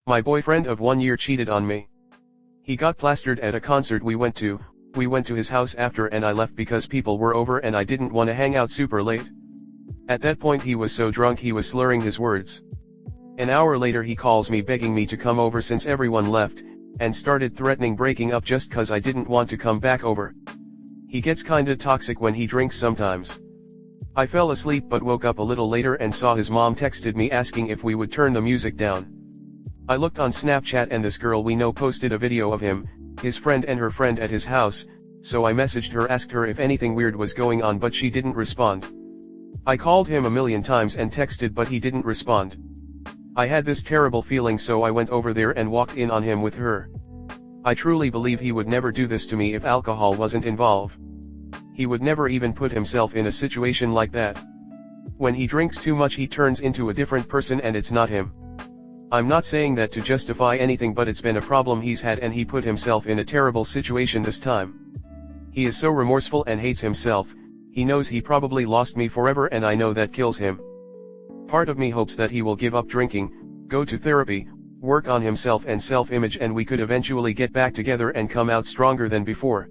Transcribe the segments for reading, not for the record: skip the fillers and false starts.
My boyfriend of 1 year cheated on me. He got plastered at a concert we went to his house after and I left because people were over and I didn't want to hang out super late. At that point he was so drunk he was slurring his words. An hour later he calls me begging me to come over since everyone left, and started threatening breaking up just cause I didn't want to come back over. He gets kinda toxic when he drinks sometimes. I fell asleep but woke up a little later and saw his mom texted me asking if we would turn the music down. I looked on Snapchat and this girl we know posted a video of him, his friend and her friend at his house, so I messaged her, asked her if anything weird was going on, but she didn't respond. I called him a million times and texted but he didn't respond. I had this terrible feeling, so I went over there and walked in on him with her. I truly believe he would never do this to me if alcohol wasn't involved. He would never even put himself in a situation like that. When he drinks too much he turns into a different person and it's not him. I'm not saying that to justify anything, but it's been a problem he's had and he put himself in a terrible situation this time. He is so remorseful and hates himself. He knows he probably lost me forever and I know that kills him. Part of me hopes that he will give up drinking, go to therapy, work on himself and self-image, and we could eventually get back together and come out stronger than before.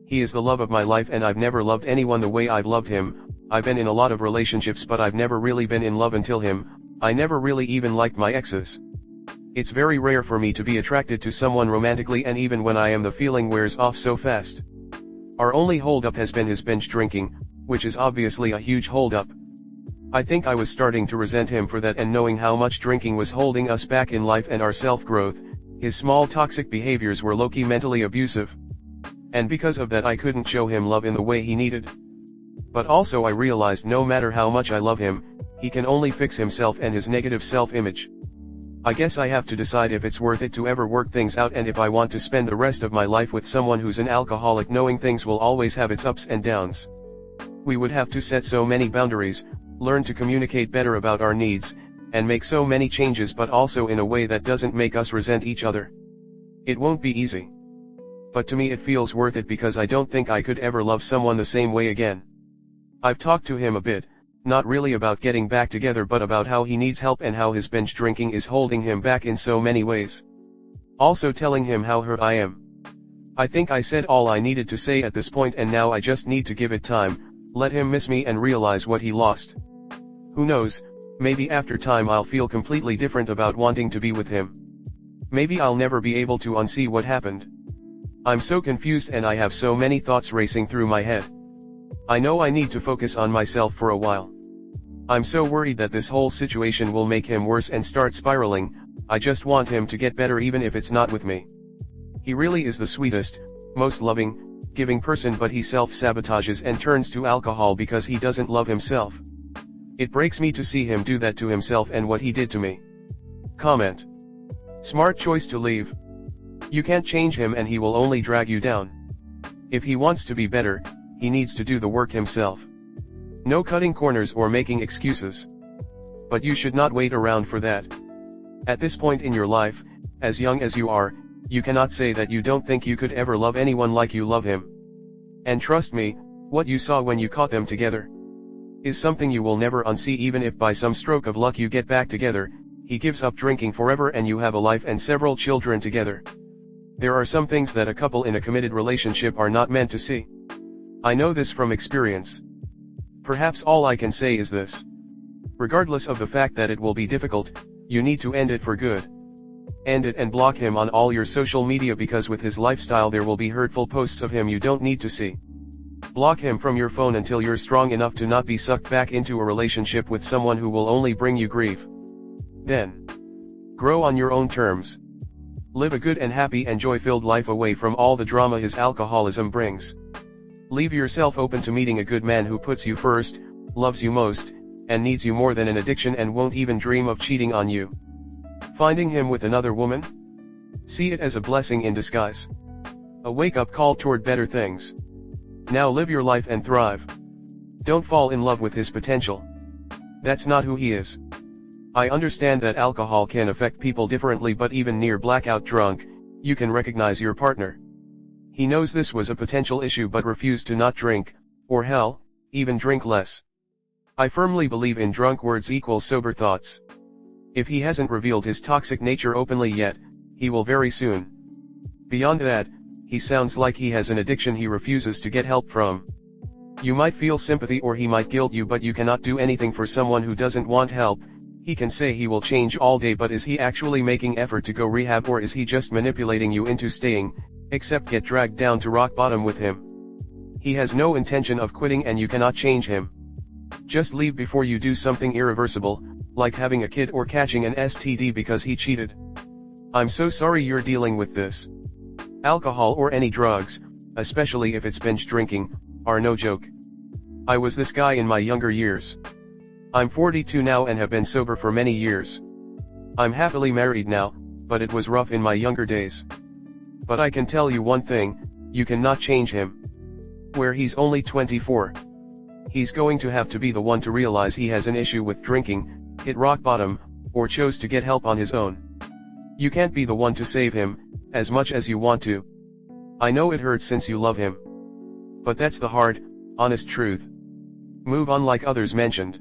He is the love of my life and I've never loved anyone the way I've loved him. I've been in a lot of relationships but I've never really been in love until him. I never really even liked my exes. It's very rare for me to be attracted to someone romantically, and even when I am the feeling wears off so fast. Our only holdup has been his binge drinking, which is obviously a huge holdup. I think I was starting to resent him for that, and knowing how much drinking was holding us back in life and our self-growth, his small toxic behaviors were low-key mentally abusive. And because of that I couldn't show him love in the way he needed. But also I realized no matter how much I love him, he can only fix himself and his negative self-image. I guess I have to decide if it's worth it to ever work things out, and if I want to spend the rest of my life with someone who's an alcoholic, knowing things will always have its ups and downs. We would have to set so many boundaries, learn to communicate better about our needs, and make so many changes, but also in a way that doesn't make us resent each other. It won't be easy. But to me it feels worth it because I don't think I could ever love someone the same way again. I've talked to him a bit, not really about getting back together but about how he needs help and how his binge drinking is holding him back in so many ways. Also telling him how hurt I am. I think I said all I needed to say at this point, and now I just need to give it time, let him miss me and realize what he lost. Who knows, maybe after time I'll feel completely different about wanting to be with him. Maybe I'll never be able to unsee what happened. I'm so confused and I have so many thoughts racing through my head. I know I need to focus on myself for a while. I'm so worried that this whole situation will make him worse and start spiraling. I just want him to get better even if it's not with me. He really is the sweetest, most loving, giving person, but he self-sabotages and turns to alcohol because he doesn't love himself. It breaks me to see him do that to himself and what he did to me. Comment. Smart choice to leave. You can't change him and he will only drag you down. If he wants to be better, he needs to do the work himself. No cutting corners or making excuses. But you should not wait around for that. At this point in your life, as young as you are, you cannot say that you don't think you could ever love anyone like you love him. And trust me, what you saw when you caught them together is something you will never unsee. Even if by some stroke of luck you get back together, he gives up drinking forever and you have a life and several children together. There are some things that a couple in a committed relationship are not meant to see. I know this from experience. Perhaps all I can say is this. Regardless of the fact that it will be difficult, you need to end it for good. End it and block him on all your social media, because with his lifestyle there will be hurtful posts of him you don't need to see. Block him from your phone until you're strong enough to not be sucked back into a relationship with someone who will only bring you grief. Then, grow on your own terms. Live a good and happy and joy-filled life away from all the drama his alcoholism brings. Leave yourself open to meeting a good man who puts you first, loves you most, and needs you more than an addiction, and won't even dream of cheating on you. Finding him with another woman? See it as a blessing in disguise. A wake-up call toward better things. Now live your life and thrive. Don't fall in love with his potential. That's not who he is. I understand that alcohol can affect people differently, but even near blackout drunk, you can recognize your partner. He knows this was a potential issue but refused to not drink, or hell, even drink less. I firmly believe in drunk words equals sober thoughts. If he hasn't revealed his toxic nature openly yet, he will very soon. Beyond that, he sounds like he has an addiction he refuses to get help from. You might feel sympathy or he might guilt you, but you cannot do anything for someone who doesn't want help. He can say he will change all day, but is he actually making effort to go rehab, or is he just manipulating you into staying, except get dragged down to rock bottom with him? He has no intention of quitting and you cannot change him. Just leave before you do something irreversible, like having a kid or catching an STD because he cheated. I'm so sorry you're dealing with this. Alcohol or any drugs, especially if it's binge drinking, are no joke. I was this guy in my younger years. I'm 42 now and have been sober for many years. I'm happily married now, but it was rough in my younger days. But I can tell you one thing, you cannot change him. Where he's only 24. He's going to have to be the one to realize he has an issue with drinking, hit rock bottom, or chose to get help on his own. You can't be the one to save him, as much as you want to. I know it hurts since you love him. But that's the hard, honest truth. Move on like others mentioned.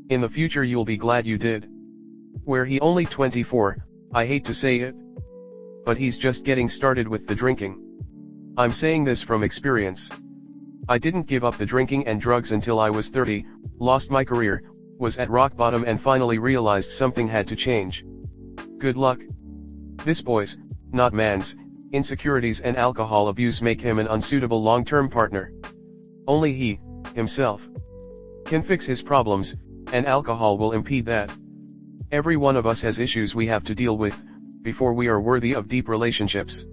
In the future you'll be glad you did. Where he only 24, I hate to say it. But he's just getting started with the drinking. I'm saying this from experience. I didn't give up the drinking and drugs until I was 30, lost my career, was at rock bottom and finally realized something had to change. Good luck. This boy's, not man's, insecurities and alcohol abuse make him an unsuitable long-term partner. Only he, himself, can fix his problems, and alcohol will impede that. Every one of us has issues we have to deal with, before we are worthy of deep relationships.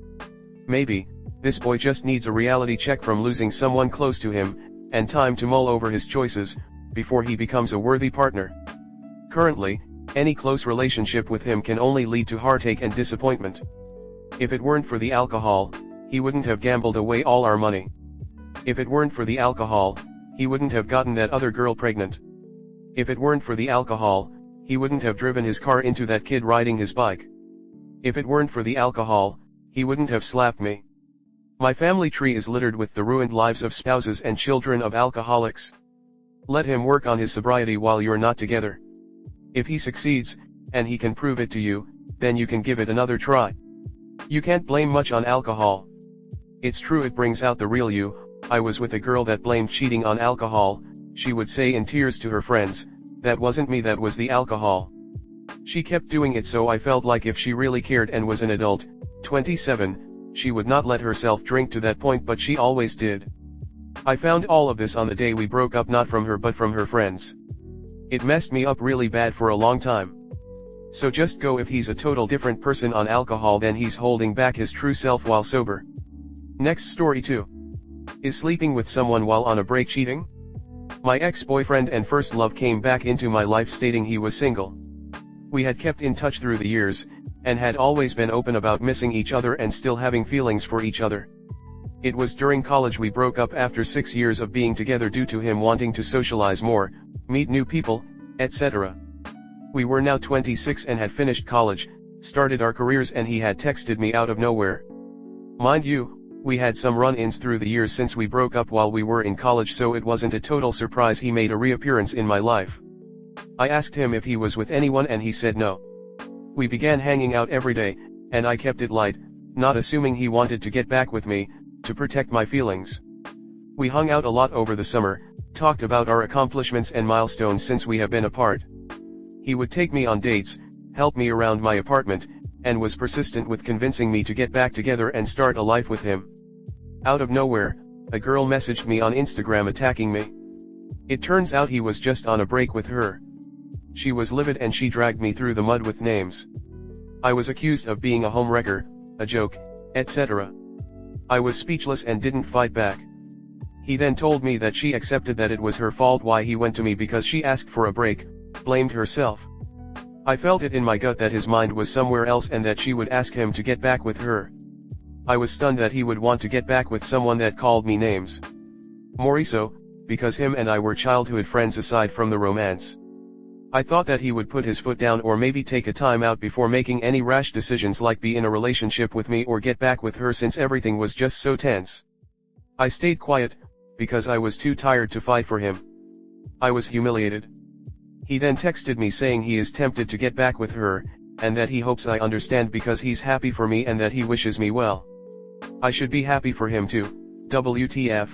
Maybe, this boy just needs a reality check from losing someone close to him, and time to mull over his choices, before he becomes a worthy partner. Currently, any close relationship with him can only lead to heartache and disappointment. If it weren't for the alcohol, he wouldn't have gambled away all our money. If it weren't for the alcohol, he wouldn't have gotten that other girl pregnant. If it weren't for the alcohol, he wouldn't have driven his car into that kid riding his bike. If it weren't for the alcohol, he wouldn't have slapped me. My family tree is littered with the ruined lives of spouses and children of alcoholics. Let him work on his sobriety while you're not together. If he succeeds, and he can prove it to you, then you can give it another try. You can't blame much on alcohol. It's true it brings out the real you. I was with a girl that blamed cheating on alcohol. She would say in tears to her friends, "That wasn't me, that was the alcohol." She kept doing it, so I felt like if she really cared and was an adult, 27, she would not let herself drink to that point, but she always did. I found all of this on the day we broke up, not from her but from her friends. It messed me up really bad for a long time. So just go. If he's a total different person on alcohol, then he's holding back his true self while sober. Next story 2. Is sleeping with someone while on a break cheating? My ex-boyfriend and first love came back into my life stating he was single. We had kept in touch through the years, and had always been open about missing each other and still having feelings for each other. It was during college we broke up after 6 years of being together due to him wanting to socialize more, meet new people, etc. We were now 26 and had finished college, started our careers, and he had texted me out of nowhere. Mind you, we had some run-ins through the years since we broke up while we were in college, so it wasn't a total surprise he made a reappearance in my life. I asked him if he was with anyone and he said no. We began hanging out every day, and I kept it light, not assuming he wanted to get back with me, to protect my feelings. We hung out a lot over the summer, talked about our accomplishments and milestones since we have been apart. He would take me on dates, help me around my apartment, and was persistent with convincing me to get back together and start a life with him. Out of nowhere, a girl messaged me on Instagram attacking me. It turns out he was just on a break with her. She was livid and she dragged me through the mud with names. I was accused of being a homewrecker, a joke, etc. I was speechless and didn't fight back. He then told me that she accepted that it was her fault why he went to me because she asked for a break, blamed herself. I felt it in my gut that his mind was somewhere else and that she would ask him to get back with her. I was stunned that he would want to get back with someone that called me names. More so, because him and I were childhood friends aside from the romance. I thought that he would put his foot down or maybe take a time out before making any rash decisions like be in a relationship with me or get back with her, since everything was just so tense. I stayed quiet, because I was too tired to fight for him. I was humiliated. He then texted me saying he is tempted to get back with her, and that he hopes I understand because he's happy for me and that he wishes me well. I should be happy for him too. WTF.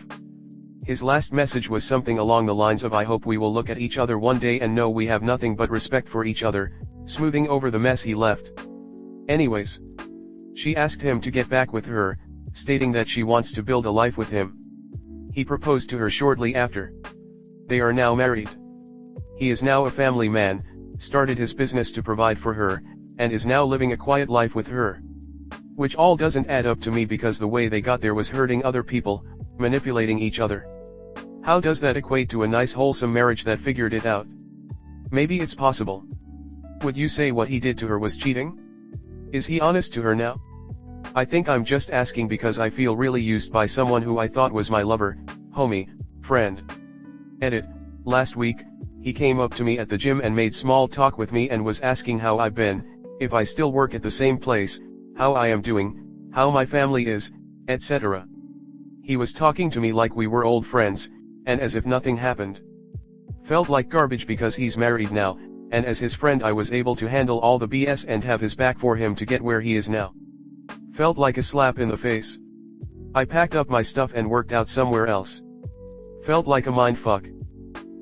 His last message was something along the lines of I hope we will look at each other one day and know we have nothing but respect for each other, smoothing over the mess he left. Anyways. She asked him to get back with her, stating that she wants to build a life with him. He proposed to her shortly after. They are now married. He is now a family man, started his business to provide for her, and is now living a quiet life with her. Which all doesn't add up to me because the way they got there was hurting other people, manipulating each other. How does that equate to a nice wholesome marriage that figured it out? Maybe it's possible. Would you say what he did to her was cheating? Is he honest to her now? I think I'm just asking because I feel really used by someone who I thought was my lover, homie, friend. Edit. Last week, he came up to me at the gym and made small talk with me and was asking how I've been, if I still work at the same place, how I am doing, how my family is, etc. He was talking to me like we were old friends, and as if nothing happened. Felt like garbage because he's married now, and as his friend I was able to handle all the BS and have his back for him to get where he is now. Felt like a slap in the face. I packed up my stuff and worked out somewhere else. Felt like a mindfuck.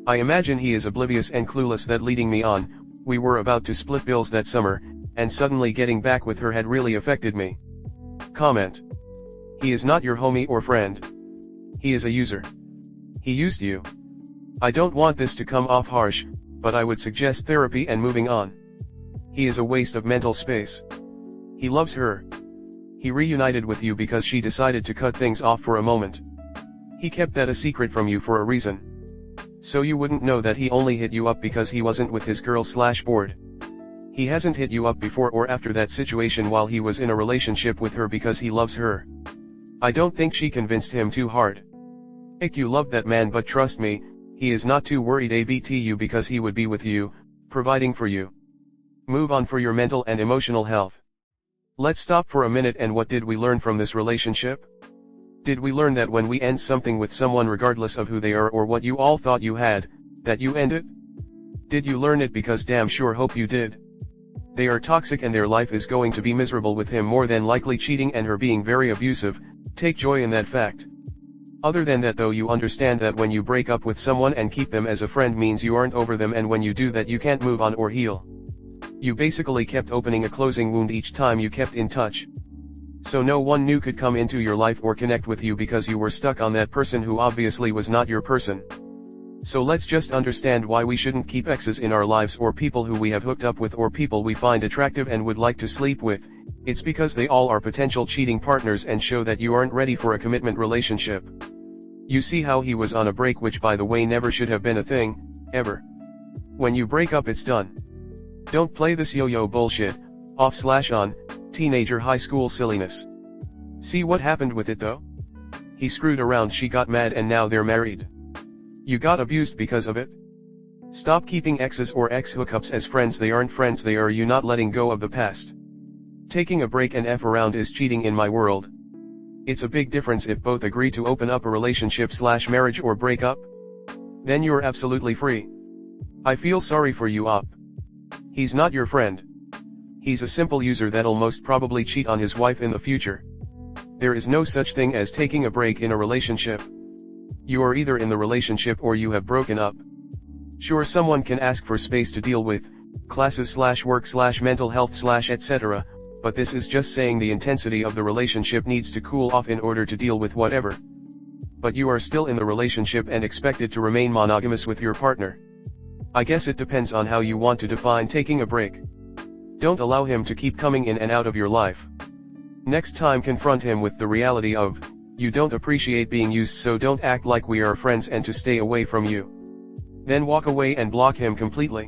I imagine he is oblivious and clueless that leading me on, we were about to split bills that summer, and suddenly getting back with her had really affected me. Comment. He is not your homie or friend. He is a user. He used you. I don't want this to come off harsh, but I would suggest therapy and moving on. He is a waste of mental space. He loves her. He reunited with you because she decided to cut things off for a moment. He kept that a secret from you for a reason. So you wouldn't know that he only hit you up because he wasn't with his girl/bored. He hasn't hit you up before or after that situation while he was in a relationship with her because he loves her. I don't think she convinced him too hard. You loved that man, but trust me, he is not too worried ABTU because he would be with you, providing for you. Move on for your mental and emotional health. Let's stop for a minute and what did we learn from this relationship? Did we learn that when we end something with someone regardless of who they are or what you all thought you had, that you end it? Did you learn it? Because damn sure hope you did. They are toxic and their life is going to be miserable with him more than likely cheating and her being very abusive, take joy in that fact. Other than that though, you understand that when you break up with someone and keep them as a friend means you aren't over them, and when you do that you can't move on or heal. You basically kept opening a closing wound each time you kept in touch. So no one new could come into your life or connect with you because you were stuck on that person who obviously was not your person. So let's just understand why we shouldn't keep exes in our lives or people who we have hooked up with or people we find attractive and would like to sleep with. It's because they all are potential cheating partners and show that you aren't ready for a commitment relationship. You see how he was on a break, which by the way never should have been a thing, ever. When you break up it's done. Don't play this yo-yo bullshit, off/on, teenager high school silliness. See what happened with it though? He screwed around, she got mad, and now they're married. You got abused because of it? Stop keeping exes or ex-hookups as friends. They aren't friends, they are you not letting go of the past. Taking a break and F around is cheating in my world. It's a big difference if both agree to open up a relationship/marriage or break up. Then you're absolutely free. I feel sorry for you, op. He's not your friend. He's a simple user that'll most probably cheat on his wife in the future. There is no such thing as taking a break in a relationship. You are either in the relationship or you have broken up. Sure, someone can ask for space to deal with, classes/work/mental health/etc., but this is just saying the intensity of the relationship needs to cool off in order to deal with whatever. But you are still in the relationship and expected to remain monogamous with your partner. I guess it depends on how you want to define taking a break. Don't allow him to keep coming in and out of your life. Next time confront him with the reality of, you don't appreciate being used, so don't act like we are friends and to stay away from you. Then walk away and block him completely.